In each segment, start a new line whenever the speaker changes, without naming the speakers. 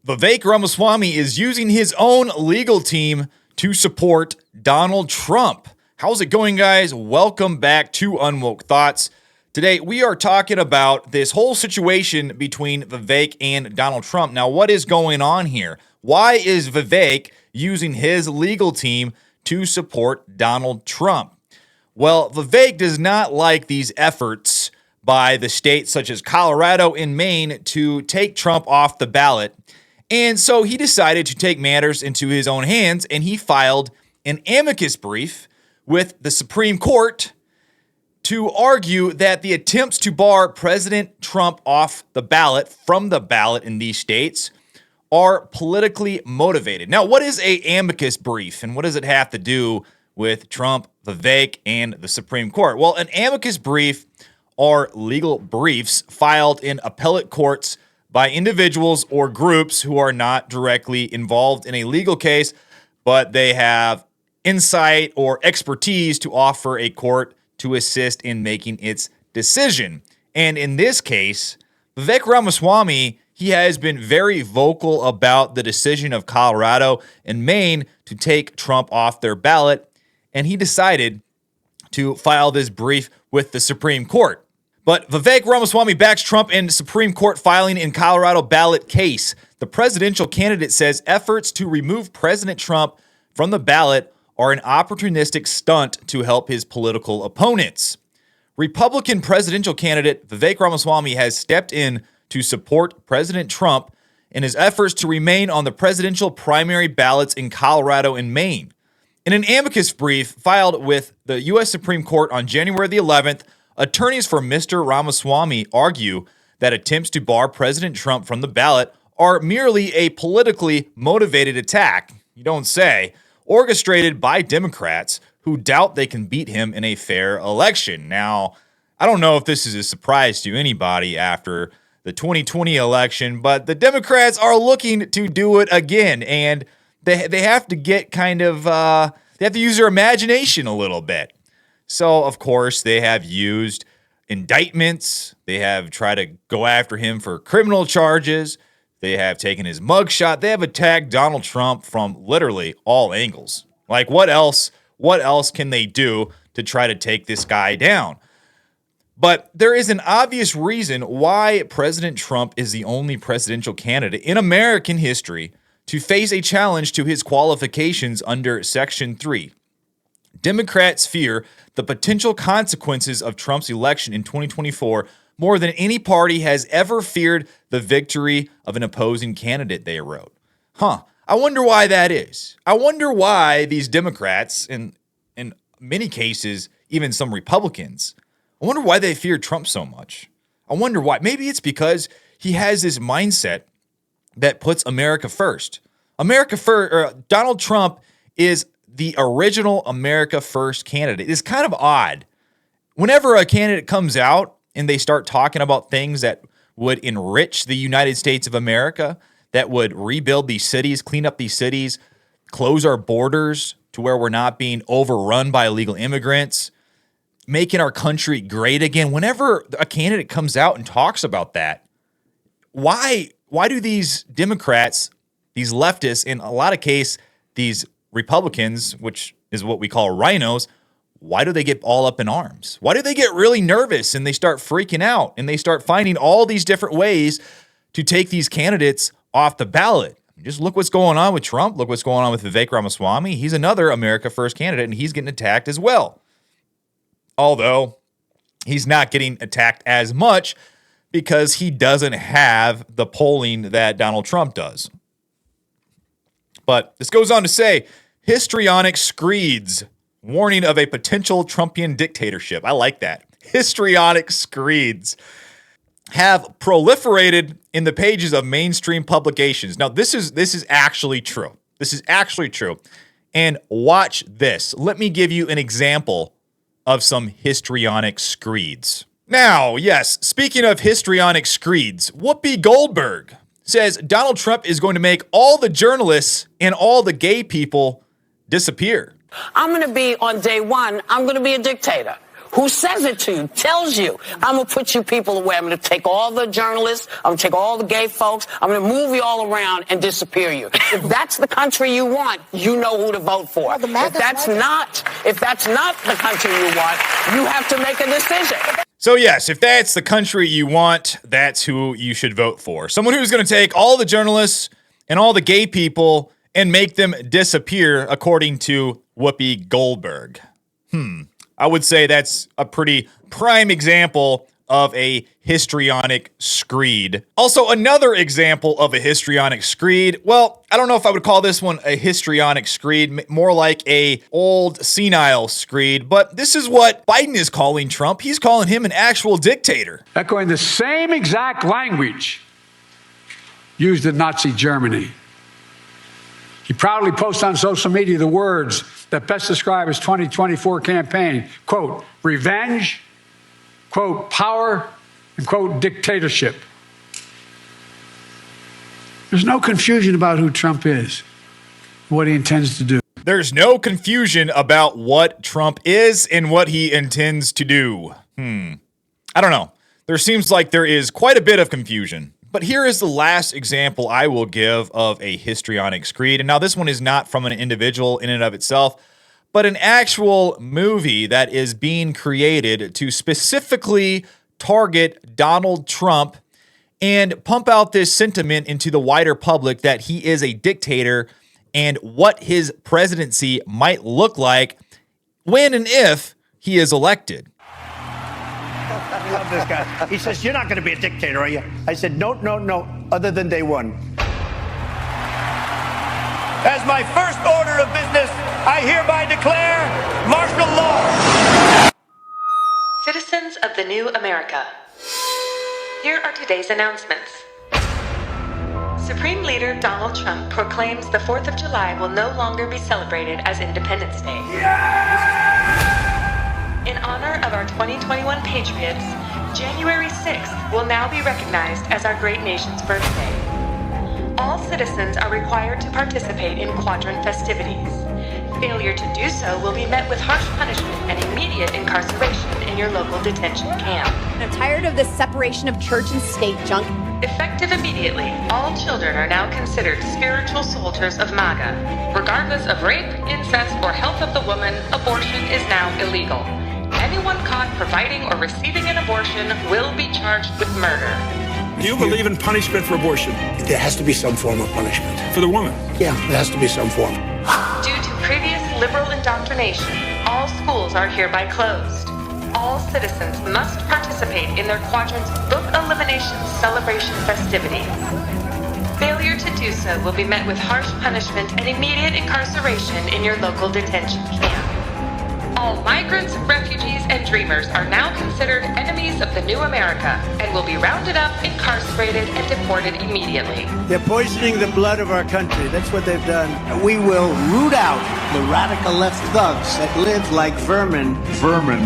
Vivek Ramaswamy is using his own legal team to support Donald Trump. How's it going, guys? Welcome back to Unwoke Thoughts. Today, we are talking about this whole situation between Vivek and Donald Trump. Now, what is going on here? Why is Vivek using his legal team to support Donald Trump? Well, Vivek does not like these efforts by the states such as Colorado and Maine to take Trump off the ballot. And so he decided to take matters into his own hands, and he filed an amicus brief with the Supreme Court to argue that the attempts to bar President Trump off the ballot, from the ballot in these states, are politically motivated. Now, what is an amicus brief, and what does it have to do with Trump, Vivek, and the Supreme Court? Well, an amicus brief are legal briefs filed in appellate courts by individuals or groups who are not directly involved in a legal case, but they have insight or expertise to offer a court to assist in making its decision. And in this case, Vivek Ramaswamy, he has been very vocal about the decision of Colorado and Maine to take Trump off their ballot, and he decided to file this brief with the Supreme Court. But Vivek Ramaswamy backs Trump in Supreme Court filing in Colorado ballot case. The presidential candidate says efforts to remove President Trump from the ballot are an opportunistic stunt to help his political opponents. Republican presidential candidate Vivek Ramaswamy has stepped in to support President Trump in his efforts to remain on the presidential primary ballots in Colorado and Maine. In an amicus brief filed with the U.S. Supreme Court on January the 11th, attorneys for Mr. Ramaswamy argue that attempts to bar President Trump from the ballot are merely a politically motivated attack, you don't say, orchestrated by Democrats who doubt they can beat him in a fair election. Now, I don't know if this is a surprise to anybody after the 2020 election, but the Democrats are looking to do it again, and they have to get they have to use their imagination a little bit. So, of course, they have used indictments. They have tried to go after him for criminal charges. They have taken his mugshot. They have attacked Donald Trump from literally all angles. Like, what else can they do to try to take this guy down? But there is an obvious reason why President Trump is the only presidential candidate in American history to face a challenge to his qualifications under Section 3. Democrats fear the potential consequences of Trump's election in 2024 more than any party has ever feared the victory of an opposing candidate, they wrote. I wonder why that is. I wonder why these Democrats, and in many cases, even some Republicans, I wonder why they fear Trump so much. I wonder why. Maybe it's because he has this mindset that puts America first. Donald Trump is the original America First candidate. It's kind of odd. Whenever a candidate comes out and they start talking about things that would enrich the United States of America, that would rebuild these cities, clean up these cities, close our borders to where we're not being overrun by illegal immigrants, making our country great again. Whenever a candidate comes out and talks about that, why do these Democrats, these leftists, in a lot of cases, these Republicans, which is what we call rhinos, why do they get all up in arms? Why do they get really nervous and they start freaking out and they start finding all these different ways to take these candidates off the ballot? Just look what's going on with Trump. Look what's going on with Vivek Ramaswamy. He's another America First candidate, and he's getting attacked as well. Although he's not getting attacked as much because he doesn't have the polling that Donald Trump does. But this goes on to say, histrionic screeds, warning of a potential Trumpian dictatorship. I like that. Histrionic screeds have proliferated in the pages of mainstream publications. Now, this is actually true. This is actually true. And watch this. Let me give you an example of some histrionic screeds. Now, yes, speaking of histrionic screeds, Whoopi Goldberg says Donald Trump is going to make all the journalists and all the gay people disappear.
I'm going to be, on day one, I'm going to be a dictator. Who says it to you, tells you, I'm going to put you people away. I'm going to take all the journalists. I'm going to take all the gay folks. I'm going to move you all around and disappear you. If that's the country you want, you know who to vote for. If that's not the country you want, you have to make a decision.
So yes, if that's the country you want, that's who you should vote for. Someone who's going to take all the journalists and all the gay people and make them disappear, according to Whoopi Goldberg. I would say that's a pretty prime example of a histrionic screed. Also, another example of a histrionic screed. Well, I don't know if I would call this one a histrionic screed, more like a old senile screed, but this is what Biden is calling Trump. He's calling him an actual dictator.
Echoing the same exact language used in Nazi Germany. He proudly posts on social media the words that best describe his 2024 campaign, quote, revenge, quote, power, and quote, dictatorship. There's no confusion about who Trump is, what he intends to do.
There's no confusion about what Trump is and what he intends to do. I don't know. There seems like there is quite a bit of confusion. But here is the last example I will give of a histrionic screed. And now this one is not from an individual in and of itself, but an actual movie that is being created to specifically target Donald Trump and pump out this sentiment into the wider public that he is a dictator and what his presidency might look like when and if he is elected.
I love this guy. He says, you're not going to be a dictator, are you? I said, no, other than day one. As my first order of business, I hereby declare martial law.
Citizens of the new America, here are today's announcements. Supreme Leader Donald Trump proclaims the 4th of July will no longer be celebrated as Independence Day. In honor of our 2021 Patriots, January 6th will now be recognized as our great nation's birthday. All citizens are required to participate in quadrant festivities. Failure to do so will be met with harsh punishment and immediate incarceration in your local detention camp.
I'm tired of this separation of church and state junk.
Effective immediately, all children are now considered spiritual soldiers of MAGA. Regardless of rape, incest, or health of the woman, abortion is now illegal. Anyone caught providing or receiving an abortion will be charged with murder.
Do you believe in punishment for abortion?
There has to be some form of punishment.
For the woman?
Yeah, there has to be some form.
Due to previous liberal indoctrination, all schools are hereby closed. All citizens must participate in their quadrant's book elimination celebration festivities. Failure to do so will be met with harsh punishment and immediate incarceration in your local detention camp. All migrants, refugees, and dreamers are now considered enemies of the new America and will be rounded up, incarcerated, and deported immediately.
They're poisoning the blood of our country. That's what they've done. We will root out the radical left thugs that live like vermin.
Vermin.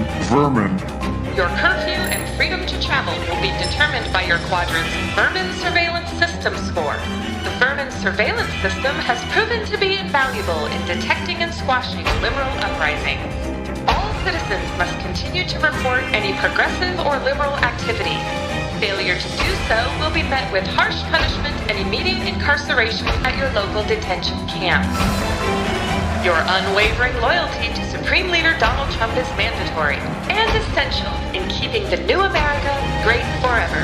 Your curfew and freedom to travel will be determined by your quadrant's Vermin Surveillance System score. The Vermin Surveillance System has proven to be invaluable in detecting and squashing liberal uprisings. All citizens must continue to report any progressive or liberal activity. Failure to do so will be met with harsh punishment and immediate incarceration at your local detention camp. Your unwavering loyalty to Supreme Leader Donald Trump is mandatory and essential in keeping the new America great forever.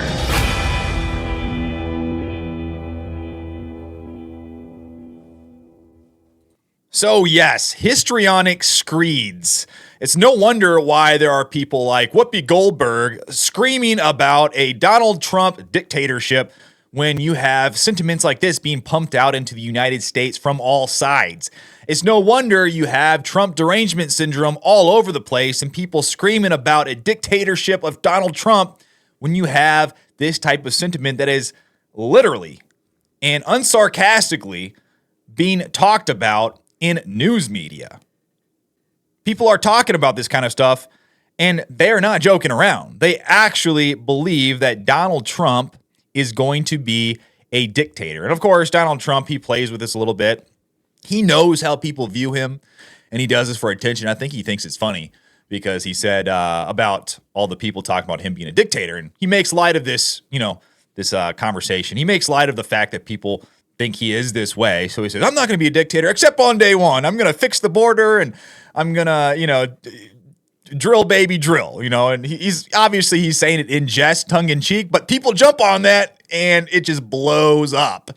So yes, histrionic screeds. It's no wonder why there are people like Whoopi Goldberg screaming about a Donald Trump dictatorship when you have sentiments like this being pumped out into the United States from all sides. It's no wonder you have Trump derangement syndrome all over the place and people screaming about a dictatorship of Donald Trump when you have this type of sentiment that is literally and unsarcastically being talked about in news media. People are talking about this kind of stuff, and they're not joking around. They actually believe that Donald Trump is going to be a dictator. And of course, Donald Trump, he plays with this a little bit. He knows how people view him, and he does this for attention. I think he thinks it's funny. because he said about all the people talking about him being a dictator. And he makes light of this, this conversation. He makes light of the fact that people think he is this way. So he says, I'm not going to be a dictator except on day one. I'm going to fix the border and I'm going to, drill baby drill, and he's saying it in jest, tongue in cheek, but people jump on that and it just blows up.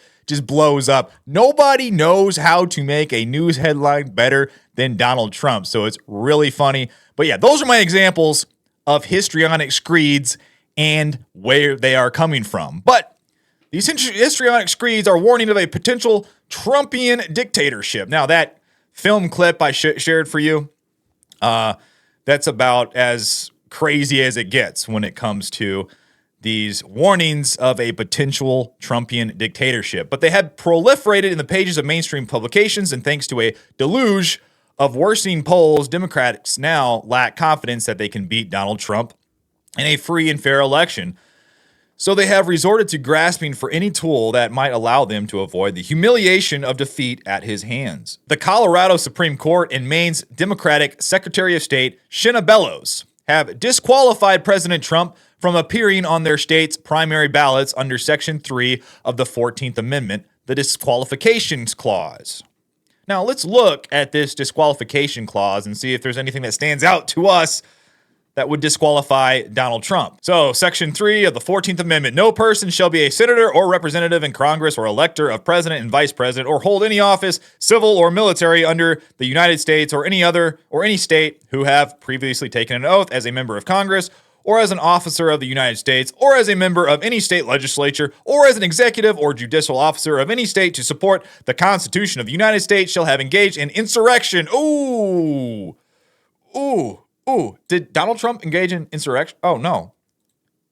Nobody knows how to make a news headline better than Donald Trump. So it's really funny. But yeah, those are my examples of histrionic screeds and where they are coming from. But these histrionic screeds are warning of a potential Trumpian dictatorship. Now, that film clip I shared for you, that's about as crazy as it gets when it comes to these warnings of a potential Trumpian dictatorship. But they had proliferated in the pages of mainstream publications, and thanks to a deluge of worsening polls, Democrats now lack confidence that they can beat Donald Trump in a free and fair election. So they have resorted to grasping for any tool that might allow them to avoid the humiliation of defeat at his hands. The Colorado Supreme Court and Maine's Democratic Secretary of State, Shenna Bellows, have disqualified President Trump from appearing on their state's primary ballots under Section 3 of the 14th Amendment, the Disqualifications Clause. Now, let's look at this disqualification clause and see if there's anything that stands out to us that would disqualify Donald Trump. So, Section 3 of the 14th Amendment, no person shall be a senator or representative in Congress or elector of president and vice president or hold any office, civil or military, under the United States or any state who have previously taken an oath as a member of Congress or as an officer of the United States or as a member of any state legislature or as an executive or judicial officer of any state to support the Constitution of the United States shall have engaged in insurrection. Ooh. Did Donald Trump engage in insurrection? Oh, no.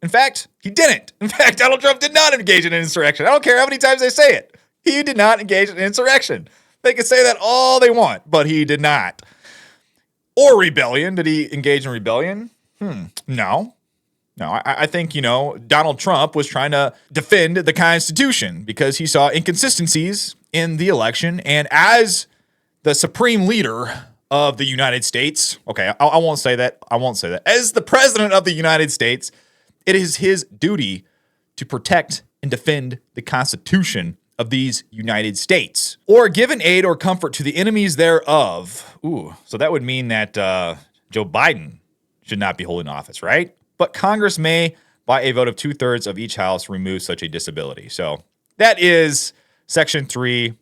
In fact, he didn't. In fact, Donald Trump did not engage in an insurrection. I don't care how many times they say it. He did not engage in insurrection. They can say that all they want, but he did not. Or rebellion. Did he engage in rebellion? No. I think, Donald Trump was trying to defend the Constitution because he saw inconsistencies in the election. And as the supreme leader of the United States, okay, I won't say that. As the president of the United States, it is his duty to protect and defend the Constitution of these United States, or give an aid or comfort to the enemies thereof. So that would mean that Joe Biden should not be holding office, right? But Congress may, by a vote of 2/3 of each house, remove such a disability. So that is Section 3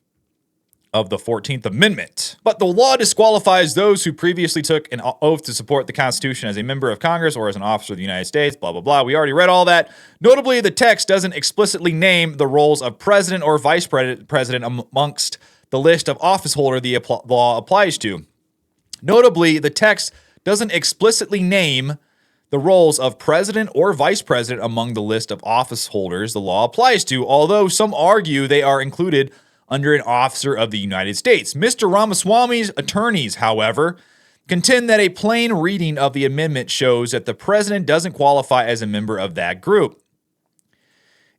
of the 14th Amendment. But the law disqualifies those who previously took an oath to support the Constitution as a member of Congress or as an officer of the United States, blah, blah, blah. We already read all that. Notably, the text doesn't explicitly name the roles of president or vice president amongst the list of office holder the law applies to. Notably, the text doesn't explicitly name the roles of president or vice president among the list of office holders the law applies to, although some argue they are included under an officer of the United States. Mr. Ramaswamy's attorneys, however, contend that a plain reading of the amendment shows that the president doesn't qualify as a member of that group.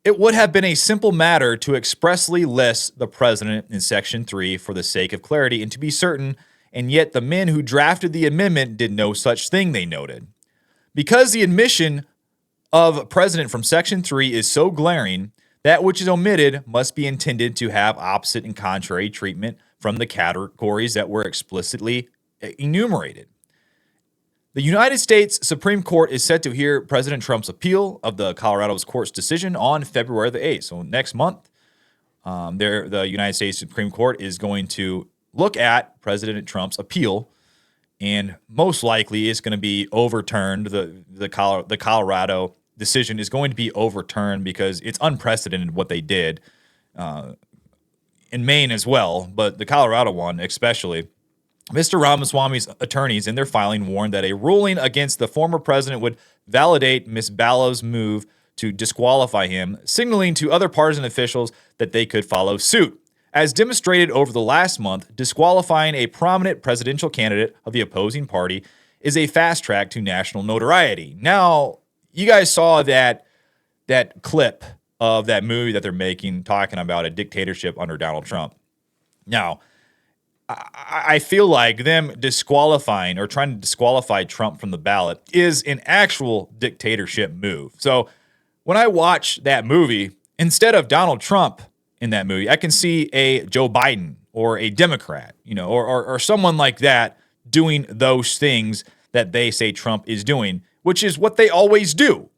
It would have been a simple matter to expressly list the president in Section 3 for the sake of clarity and to be certain, and yet the men who drafted the amendment did no such thing, they noted. Because the omission of president from Section 3 is so glaring, that which is omitted must be intended to have opposite and contrary treatment from the categories that were explicitly enumerated. The United States Supreme Court is set to hear President Trump's appeal of the Colorado court's decision on February the 8th. So next month, the United States Supreme Court is going to look at President Trump's appeal, and most likely it's going to be overturned. The Colorado decision is going to be overturned because it's unprecedented what they did in Maine as well, but the Colorado one especially. Mr. Ramaswamy's attorneys in their filing warned that a ruling against the former president would validate Ms. Ballows' move to disqualify him, signaling to other partisan officials that they could follow suit. As demonstrated over the last month, disqualifying a prominent presidential candidate of the opposing party is a fast track to national notoriety. Now, you guys saw that clip of that movie that they're making talking about a dictatorship under Donald Trump. Now, I feel like them disqualifying or trying to disqualify Trump from the ballot is an actual dictatorship move. So when I watch that movie, instead of Donald Trump in that movie, I can see a Joe Biden or a Democrat, or someone like that doing those things that they say Trump is doing, which is what they always do.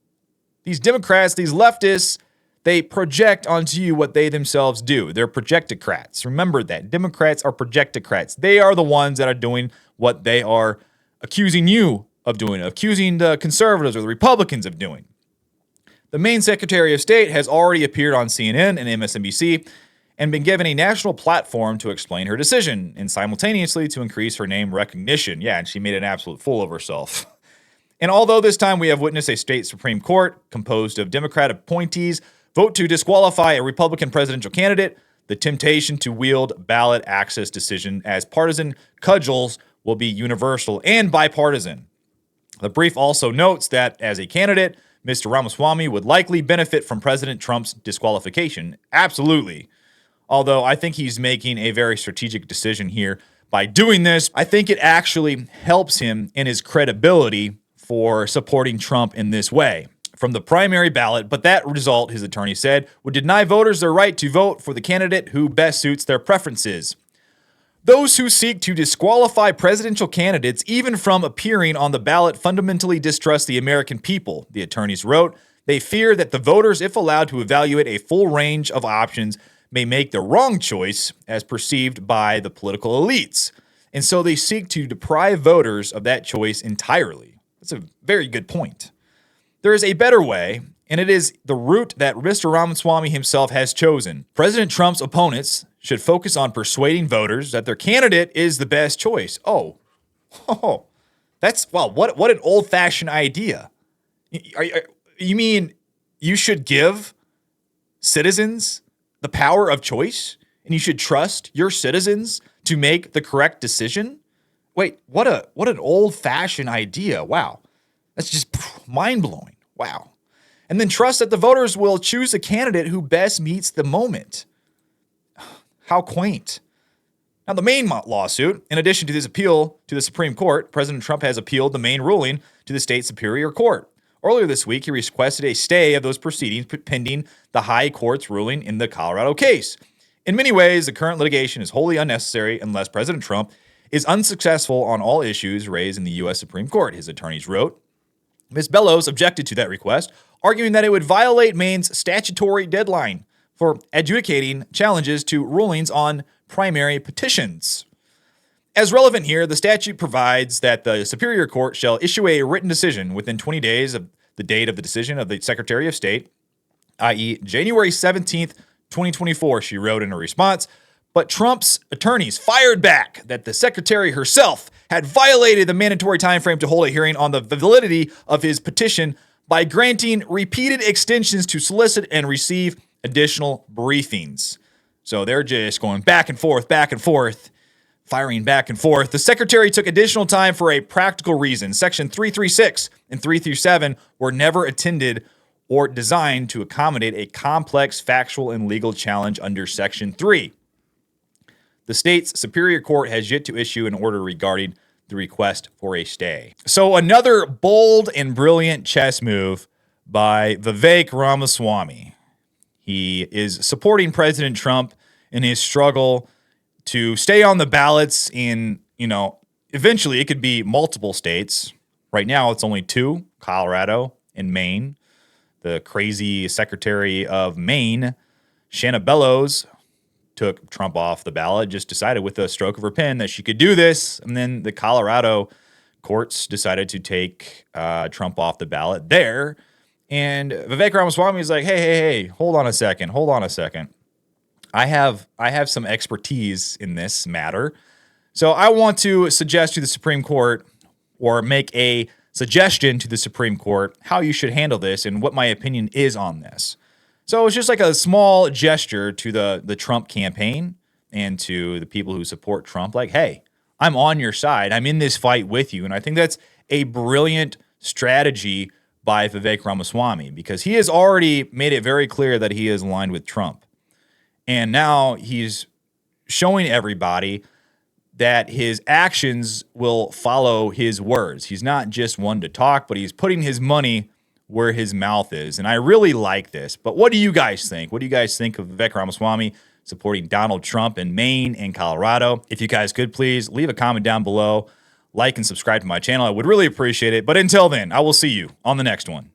These Democrats, these leftists, they project onto you what they themselves do. They're projectocrats. Remember that. Democrats are projectocrats. They are the ones that are doing what they are accusing you of doing, accusing the conservatives or the Republicans of doing. The Maine Secretary of State has already appeared on CNN and MSNBC and been given a national platform to explain her decision and simultaneously to increase her name recognition. Yeah, and she made an absolute fool of herself. And although this time we have witnessed a state Supreme Court composed of Democrat appointees vote to disqualify a Republican presidential candidate, the temptation to wield ballot access decision as partisan cudgels will be universal and bipartisan. The brief also notes that as a candidate, Mr. Ramaswamy would likely benefit from President Trump's disqualification. Absolutely. Although I think he's making a very strategic decision here by doing this. I think it actually helps him in his credibility for supporting Trump in this way from the primary ballot, but that result, his attorney said, would deny voters their right to vote for the candidate who best suits their preferences. Those who seek to disqualify presidential candidates even from appearing on the ballot fundamentally distrust the American people, the attorneys wrote. They fear that the voters, if allowed to evaluate a full range of options, may make the wrong choice as perceived by the political elites. And so they seek to deprive voters of that choice entirely. That's a very good point. There is a better way, and it is the route that Mr. Ramaswamy himself has chosen. President Trump's opponents should focus on persuading voters that their candidate is the best choice. That's, wow, what an old-fashioned idea. You mean you should give citizens the power of choice, and you should trust your citizens to make the correct decision? Wait, what an old-fashioned idea. Wow. That's just mind-blowing. Wow. And then trust that the voters will choose a candidate who best meets the moment. How quaint. Now, the Maine lawsuit, in addition to this appeal to the Supreme Court, President Trump has appealed the Maine ruling to the state Superior Court. Earlier this week, he requested a stay of those proceedings pending the high court's ruling in the Colorado case. In many ways, the current litigation is wholly unnecessary unless President Trump is unsuccessful on all issues raised in the U.S. Supreme Court, his attorneys wrote. Ms. Bellows objected to that request, arguing that it would violate Maine's statutory deadline for adjudicating challenges to rulings on primary petitions. As relevant here, the statute provides that the Superior Court shall issue a written decision within 20 days of the date of the decision of the Secretary of State, i.e. January 17th, 2024, she wrote in a response. But Trump's attorneys fired back that the secretary herself had violated the mandatory timeframe to hold a hearing on the validity of his petition by granting repeated extensions to solicit and receive additional briefings. So they're just going back and forth, firing back and forth. The secretary took additional time for a practical reason. Section 336 and 337 were never intended or designed to accommodate a complex factual and legal challenge under Section 3. The state's Superior Court has yet to issue an order regarding the request for a stay. So another bold and brilliant chess move by Vivek Ramaswamy. He is supporting President Trump in his struggle to stay on the ballots in, eventually it could be multiple states. Right now it's only 2, Colorado and Maine. The crazy Secretary of Maine, Shanna Bellows, took Trump off the ballot, just decided with a stroke of her pen that she could do this. And then the Colorado courts decided to take Trump off the ballot there. And Vivek Ramaswamy is like, hey, hold on a second. I have some expertise in this matter. So I want to suggest to the Supreme Court, or make a suggestion to the Supreme Court, how you should handle this and what my opinion is on this. So it's just like a small gesture to the Trump campaign and to the people who support Trump. Like, hey, I'm on your side. I'm in this fight with you. And I think that's a brilliant strategy by Vivek Ramaswamy, because he has already made it very clear that he is aligned with Trump. And now he's showing everybody that his actions will follow his words. He's not just one to talk, but he's putting his money where his mouth is. And I really like this. But what do you guys think? What do you guys think of Vivek Ramaswamy supporting Donald Trump in Maine and Colorado? If you guys could, please leave a comment down below, like and subscribe to my channel. I would really appreciate it. But until then, I will see you on the next one.